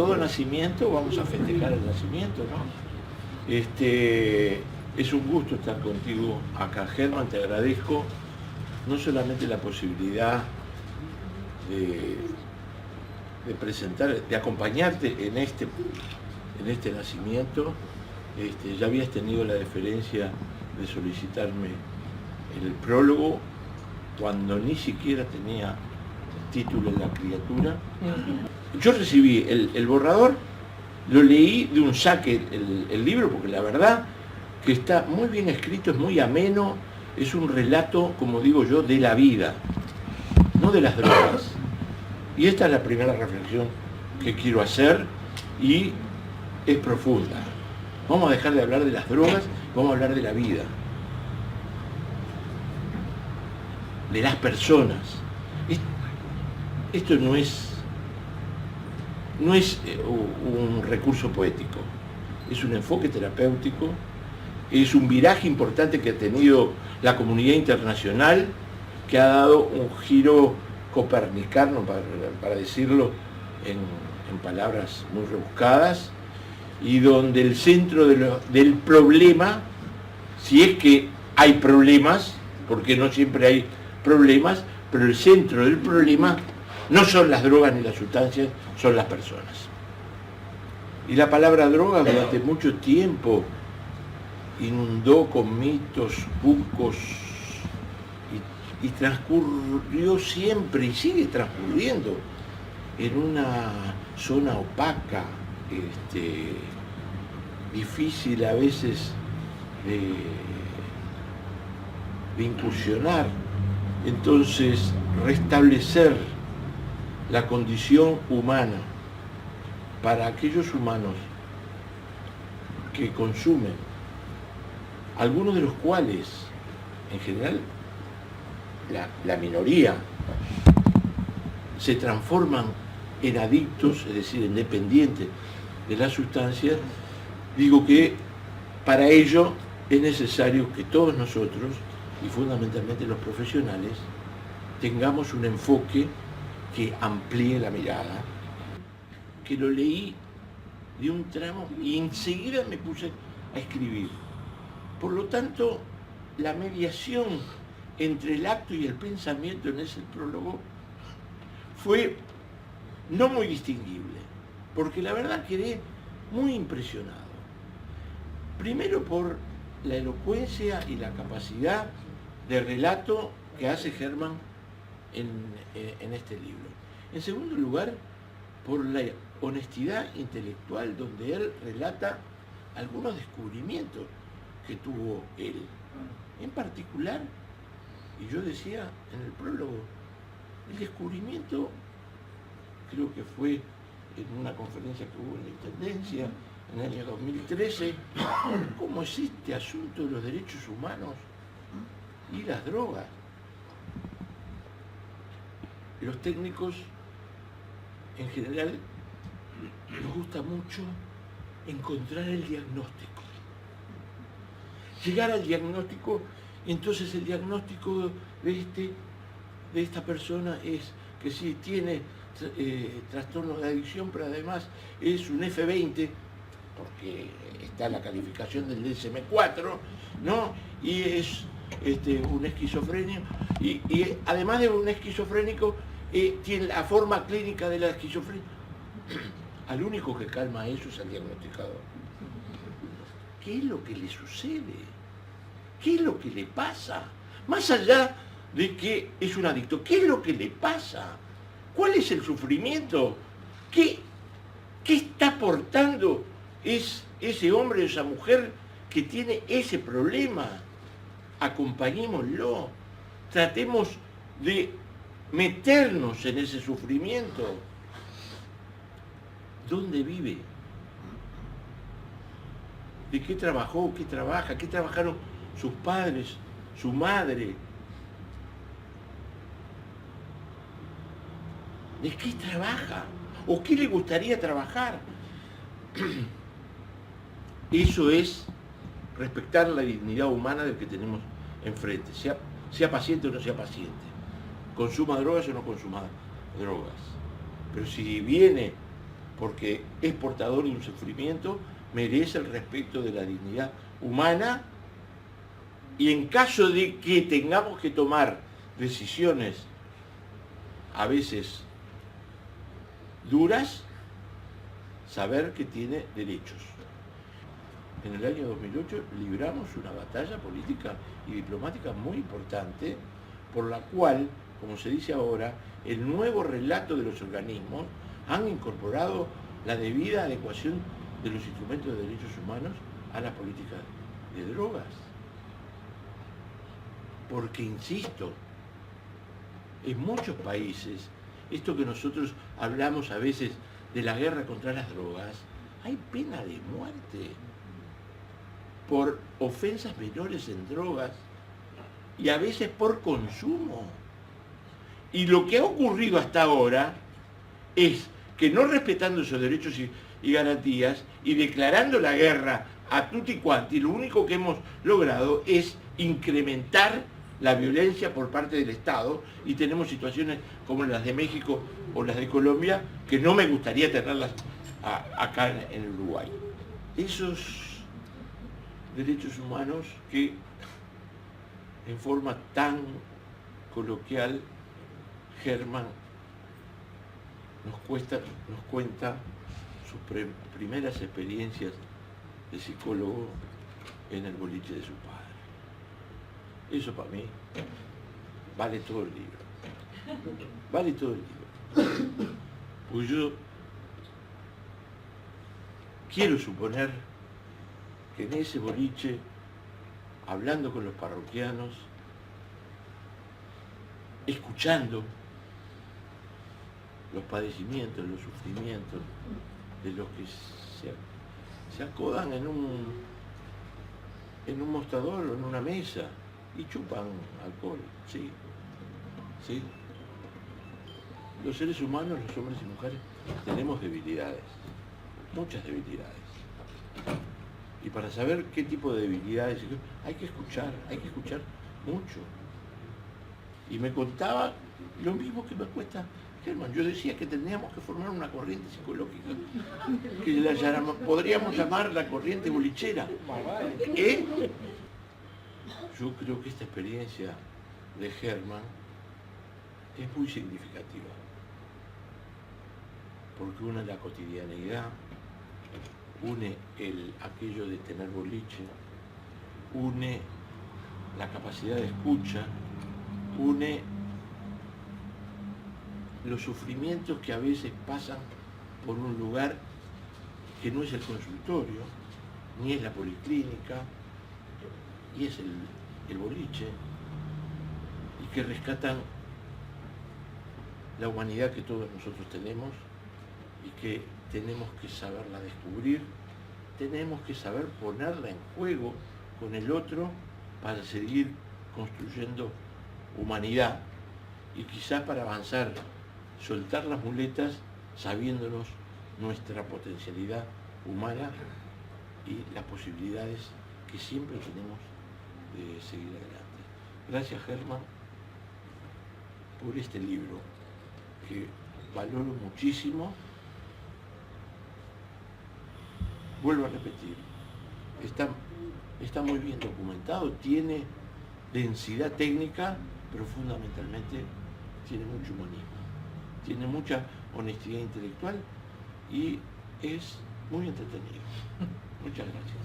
todo nacimiento vamos a festejar el nacimiento, ¿no? Es un gusto estar contigo acá, Germán, te agradezco no solamente la posibilidad de presentar, de acompañarte en este nacimiento. Ya habías tenido la deferencia de solicitarme el prólogo cuando ni siquiera tenía título en la criatura. Yo recibí el borrador, lo leí de un saque el libro, porque la verdad que está muy bien escrito, es muy ameno, es un relato, como digo yo, de la vida, no de las drogas. Y esta es la primera reflexión que quiero hacer y es profunda. Vamos a dejar de hablar de las drogas, vamos a hablar de la vida, de las personas. Esto no es un recurso poético, es un enfoque terapéutico, es un viraje importante que ha tenido la comunidad internacional, que ha dado un giro copernicano, para decirlo en palabras muy rebuscadas, y donde el centro del problema, si es que hay problemas, porque no siempre hay problemas, pero el centro del problema no son las drogas ni las sustancias, son las personas. Y la palabra droga durante mucho tiempo inundó con mitos, bucos, y transcurrió siempre y sigue transcurriendo en una zona opaca, difícil a veces de incursionar. Entonces, restablecer la condición humana para aquellos humanos que consumen, algunos de los cuales, en general, la minoría, se transforman en adictos, es decir, en dependientes de las sustancias. Digo que para ello es necesario que todos nosotros, y fundamentalmente los profesionales, tengamos un enfoque que amplíe la mirada, que lo leí de un tramo y enseguida me puse a escribir. Por lo tanto, la mediación entre el acto y el pensamiento en ese prólogo fue no muy distinguible, porque la verdad quedé muy impresionado. Primero por la elocuencia y la capacidad de relato que hace Germán en este libro. En segundo lugar, por la honestidad intelectual, donde él relata algunos descubrimientos que tuvo él. En particular, y yo decía en el prólogo, el descubrimiento, creo que fue en una conferencia que hubo en la Intendencia en el año 2013, cómo es este asunto de los derechos humanos y las drogas. Los técnicos, en general, les gusta mucho encontrar el diagnóstico. Llegar al diagnóstico, entonces el diagnóstico de esta persona es que sí tiene trastorno de adicción, pero además es un F20, porque está la calificación del DSM-4, ¿no? Y es un esquizofrenio, y además de un esquizofrénico, tiene la forma clínica de la esquizofrenia. Al único que calma eso es al diagnosticador. ¿Qué es lo que le sucede? ¿Qué es lo que le pasa? Más allá de que es un adicto, ¿qué es lo que le pasa? ¿Cuál es el sufrimiento? ¿Qué está aportando ese hombre o esa mujer que tiene ese problema? Acompañémoslo, tratemos de meternos en ese sufrimiento. ¿Dónde vive? ¿De qué trabajó? ¿Qué trabaja? ¿Qué trabajaron sus padres? ¿Su madre? ¿De qué trabaja? ¿O qué le gustaría trabajar? Eso es respetar la dignidad humana del que tenemos enfrente, sea paciente o no sea paciente, consuma drogas o no consuma drogas. Pero si viene porque es portador de un sufrimiento, merece el respeto de la dignidad humana, y en caso de que tengamos que tomar decisiones a veces duras, saber que tiene derechos. En el año 2008 libramos una batalla política y diplomática muy importante, por la cual, como se dice ahora, el nuevo relato de los organismos han incorporado la debida adecuación de los instrumentos de derechos humanos a la política de drogas. Porque, insisto, en muchos países, esto que nosotros hablamos a veces de la guerra contra las drogas, hay pena de muerte por ofensas menores en drogas y a veces por consumo. Y lo que ha ocurrido hasta ahora es que, no respetando esos derechos y garantías y declarando la guerra a tutti quanti, lo único que hemos logrado es incrementar la violencia por parte del Estado, y tenemos situaciones como las de México o las de Colombia que no me gustaría tenerlas acá en Uruguay. Esos derechos humanos que en forma tan coloquial Germán nos cuenta sus primeras experiencias de psicólogo en el boliche de su padre. Eso para mí vale todo el libro. Vale todo el libro. Pues yo quiero suponer que en ese boliche, hablando con los parroquianos, escuchando los padecimientos, los sufrimientos de los que se acodan en un mostrador o en una mesa y chupan alcohol, sí, sí. Los seres humanos, los hombres y mujeres, tenemos debilidades, muchas debilidades. Y para saber qué tipo de debilidades hay que escuchar mucho. Y me contaba lo mismo que me cuesta Germán. Yo decía que teníamos que formar una corriente psicológica, que podríamos llamar la corriente bolichera. Yo creo que esta experiencia de Germán es muy significativa, porque une la cotidianidad, une aquello de tener boliche, une la capacidad de escucha, une los sufrimientos que a veces pasan por un lugar que no es el consultorio, ni es la policlínica, y es el boliche, y que rescatan la humanidad que todos nosotros tenemos y que tenemos que saberla descubrir, tenemos que saber ponerla en juego con el otro para seguir construyendo humanidad, y quizás para avanzar, soltar las muletas sabiéndonos nuestra potencialidad humana y las posibilidades que siempre tenemos de seguir adelante. Gracias, Germán, por este libro que valoro muchísimo. Vuelvo a repetir, está muy bien documentado, tiene densidad técnica, pero fundamentalmente tiene mucho humanismo, tiene mucha honestidad intelectual y es muy entretenido. Muchas gracias.